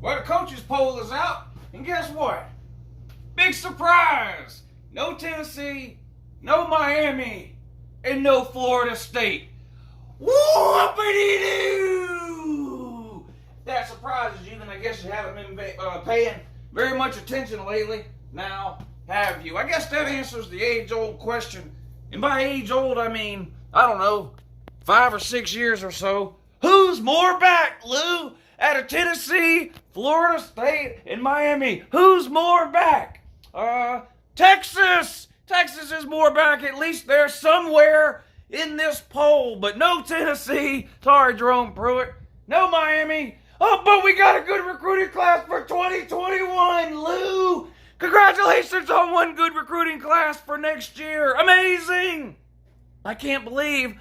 Well, the coaches poll is out, and guess what? Big surprise! No Tennessee, no Miami, and no Florida State. Whoopity-doo! If that surprises you, then I guess you haven't been paying very much attention lately. Now, have you? I guess that answers the age-old question. And by age-old, I mean, I don't know, 5 or 6 years or so. Who's more back, Lou? Out of Tennessee, Florida State, and Miami. Who's more back? Texas! Texas is more back. At least they're somewhere in this poll. But no Tennessee. Sorry, Jerome Pruitt. No Miami. Oh, but we got a good recruiting class for 2021, Lou. Congratulations on one good recruiting class for next year. Amazing. I can't believe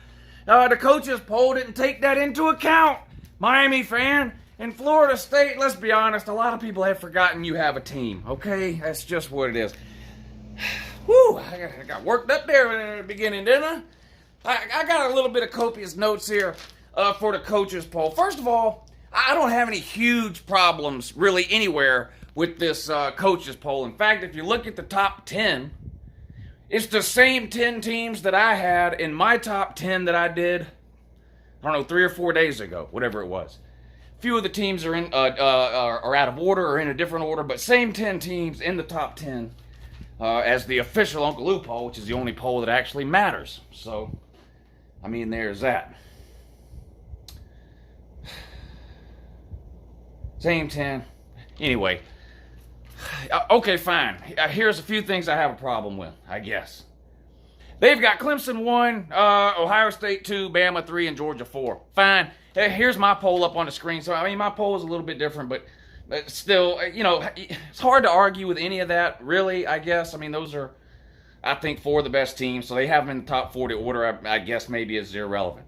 the coaches poll didn't take that into account. Miami fan and Florida State, let's be honest, a lot of people have forgotten you have a team, okay? That's just what it is. Whew, I got worked up there in the beginning, didn't I? I got a little bit of copious notes here for the coaches poll. First of all, I don't have any huge problems really anywhere with this coaches poll. In fact, if you look at the top 10, it's the same 10 teams that I had in my top 10 that I did, I don't know, 3 or 4 days ago, whatever it was. A few of the teams are are out of order or in a different order, but same 10 teams in the top 10 as the official Uncle Lou poll, which is the only poll that actually matters. So, I mean, there's that. Same 10. Anyway. Okay, fine. Here's a few things I have a problem with, I guess. They've got Clemson 1, Ohio State 2, Bama 3, and Georgia 4. Fine. Here's my poll up on the screen. So, I mean, my poll is a little bit different, but still, you know, it's hard to argue with any of that, really, I guess. I mean, those are, I think, 4 of the best teams, so they have them in the top 40 order, I guess maybe is irrelevant.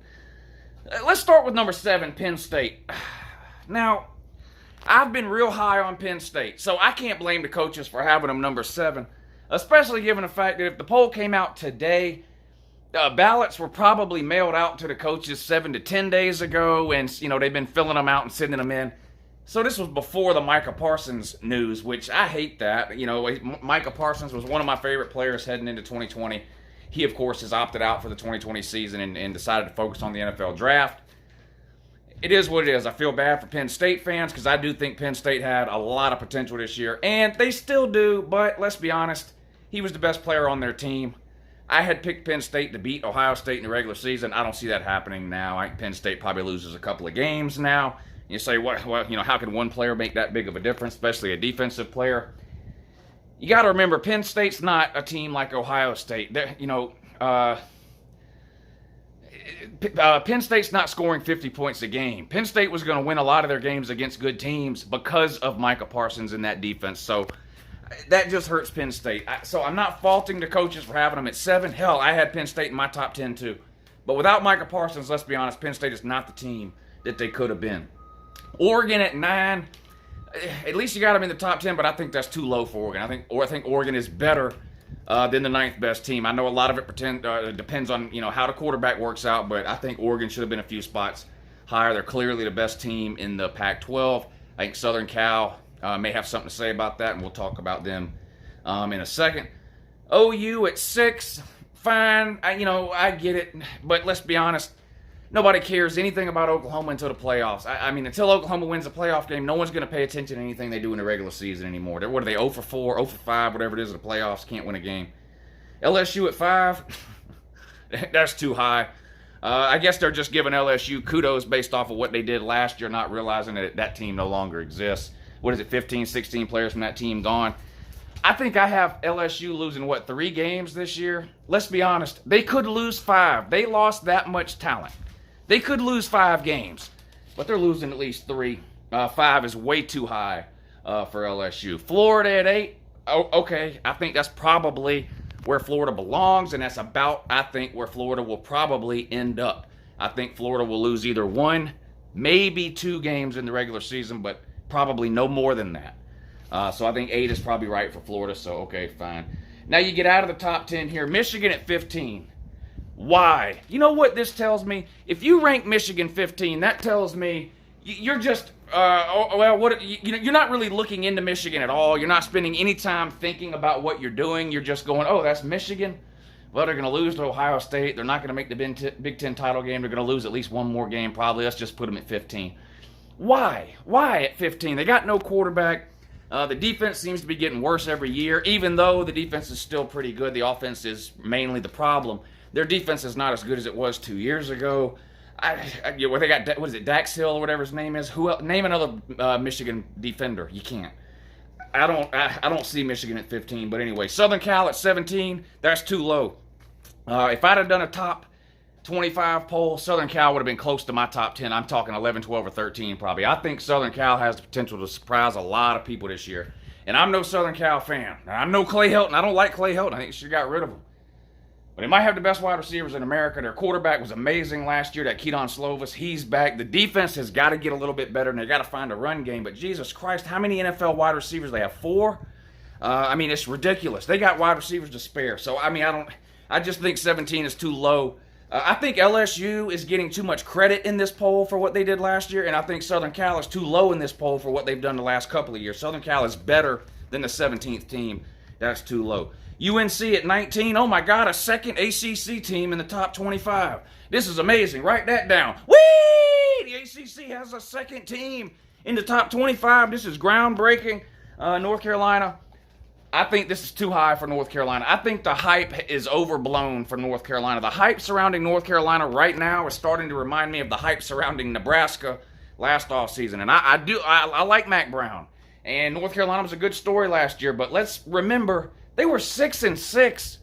Let's start with number 7, Penn State. Now, I've been real high on Penn State, so I can't blame the coaches for having them number 7, especially given the fact that if the poll came out today, ballots were probably mailed out to the coaches 7 to 10 days ago, and, you know, they've been filling them out and sending them in. So this was before the Micah Parsons news, which I hate that. You know, Micah Parsons was one of my favorite players heading into 2020. He, of course, has opted out for the 2020 season and decided to focus on the NFL draft. It is what it is. I feel bad for Penn State fans because I do think Penn State had a lot of potential this year, and they still do, but let's be honest, he was the best player on their team. I had picked Penn State to beat Ohio State in the regular season. I don't see that happening now. I think Penn State probably loses a couple of games now. You say, well, you know, how can one player make that big of a difference, especially a defensive player? You got to remember, Penn State's not a team like Ohio State. Penn State's not scoring 50 points a game. Penn State was going to win a lot of their games against good teams because of Micah Parsons in that defense. So that just hurts Penn State. So I'm not faulting the coaches for having them at 7. Hell, I had Penn State in my top 10 too. But without Micah Parsons, let's be honest, Penn State is not the team that they could have been. Oregon at 9. At least you got them in the top 10, but I think that's too low for Oregon. I think Oregon is better than the 9th best team. I know a lot of it depends on, you know, how the quarterback works out, but I think Oregon should have been a few spots higher. They're clearly the best team in the Pac-12. I think Southern Cal may have something to say about that, and we'll talk about them in a second. OU at 6, fine. I get it, but let's be honest. Nobody cares anything about Oklahoma until the playoffs. I mean, until Oklahoma wins a playoff game, no one's going to pay attention to anything they do in the regular season anymore. What are they, 0 for 4, 0 for 5, whatever it is in the playoffs, can't win a game. LSU at 5, that's too high. I guess they're just giving LSU kudos based off of what they did last year, not realizing that that team no longer exists. What is it, 15, 16 players from that team gone? I think I have LSU losing, 3 games this year? Let's be honest, they could lose 5. They lost that much talent. They could lose 5 games, but they're losing at least 3. 5 is way too high for LSU. Florida at 8, okay, I think that's probably where Florida belongs, and that's about, I think, where Florida will probably end up. I think Florida will lose either 1, maybe 2 games in the regular season, but probably no more than that. So I think 8 is probably right for Florida, so okay, fine. Now you get out of the top 10 here. Michigan at 15. Why? You know what this tells me? If you rank Michigan 15, that tells me you're just You're not really looking into Michigan at all. You're not spending any time thinking about what you're doing. You're just going, oh, that's Michigan. Well, they're going to lose to Ohio State. They're not going to make the Big Ten title game. They're going to lose at least one more game probably. Let's just put them at 15. Why? Why at 15? They got no quarterback. The defense seems to be getting worse every year, even though the defense is still pretty good. The offense is mainly the problem. Their defense is not as good as it was 2 years ago. They got, what is it, Dax Hill or whatever his name is? Name another Michigan defender. You can't. I don't see Michigan at 15. But anyway, Southern Cal at 17. That's too low. If I'd have done a top 25 poll, Southern Cal would have been close to my top 10. I'm talking 11, 12, or 13 probably. I think Southern Cal has the potential to surprise a lot of people this year. And I'm no Southern Cal fan. I'm no Clay Helton. I don't like Clay Helton. I think they should have got rid of him. But they might have the best wide receivers in America. Their quarterback was amazing last year, that Keaton Slovis. He's back. The defense has got to get a little bit better, and they got to find a run game. But Jesus Christ, how many NFL wide receivers? They have 4? It's ridiculous. They got wide receivers to spare. So, I just think 17 is too low. I think LSU is getting too much credit in this poll for what they did last year, and I think Southern Cal is too low in this poll for what they've done the last couple of years. Southern Cal is better than the 17th team. That's too low. UNC at 19. Oh my God, a second ACC team in the top 25. This is amazing. Write that down. Whee! The ACC has a second team in the top 25. This is groundbreaking. North Carolina. I think this is too high for North Carolina. I think the hype is overblown for North Carolina. The hype surrounding North Carolina right now is starting to remind me of the hype surrounding Nebraska last offseason. And I like Mac Brown. And North Carolina was a good story last year. But let's remember, they were 6-6.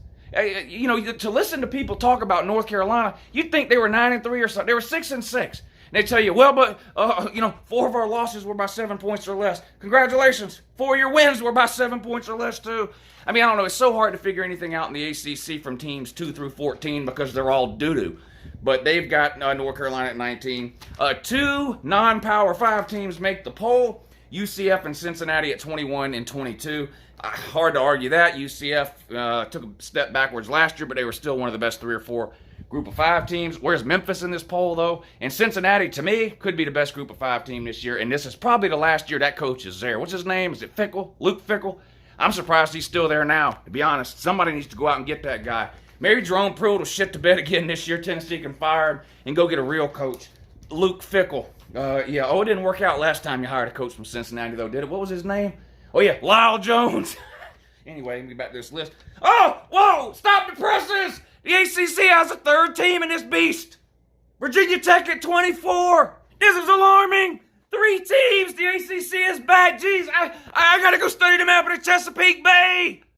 To listen to people talk about North Carolina, you'd think they were 9-3 or something. They were 6-6. They tell you, 4 of our losses were by 7 points or less. Congratulations. 4 of your wins were by 7 points or less, too. I don't know. It's so hard to figure anything out in the ACC from teams 2 through 14 because they're all doo-doo. But they've got North Carolina at 19. 2 non-Power 5 teams make the poll. UCF and Cincinnati at 21 and 22. Hard to argue that. UCF took a step backwards last year, but they were still one of the best 3 or 4 Group of 5 teams. Where's Memphis in this poll, though? And Cincinnati, to me, could be the best Group of 5 team this year. And this is probably the last year that coach is there. What's his name? Is it Fickle? Luke Fickle? I'm surprised he's still there now, to be honest. Somebody needs to go out and get that guy. Maybe Jerome Pruitt will shit to bed again this year. Tennessee can fire him and go get a real coach. Luke Fickle. It didn't work out last time you hired a coach from Cincinnati, though, did it? What was his name? Oh, yeah, Lyle Jones. Anyway, let me get back to this list. Oh, whoa, stop the presses! The ACC has a 3rd team in this beast. Virginia Tech at 24. This is alarming. 3 teams. The ACC is back. Jeez, I got to go study the map of the Chesapeake Bay.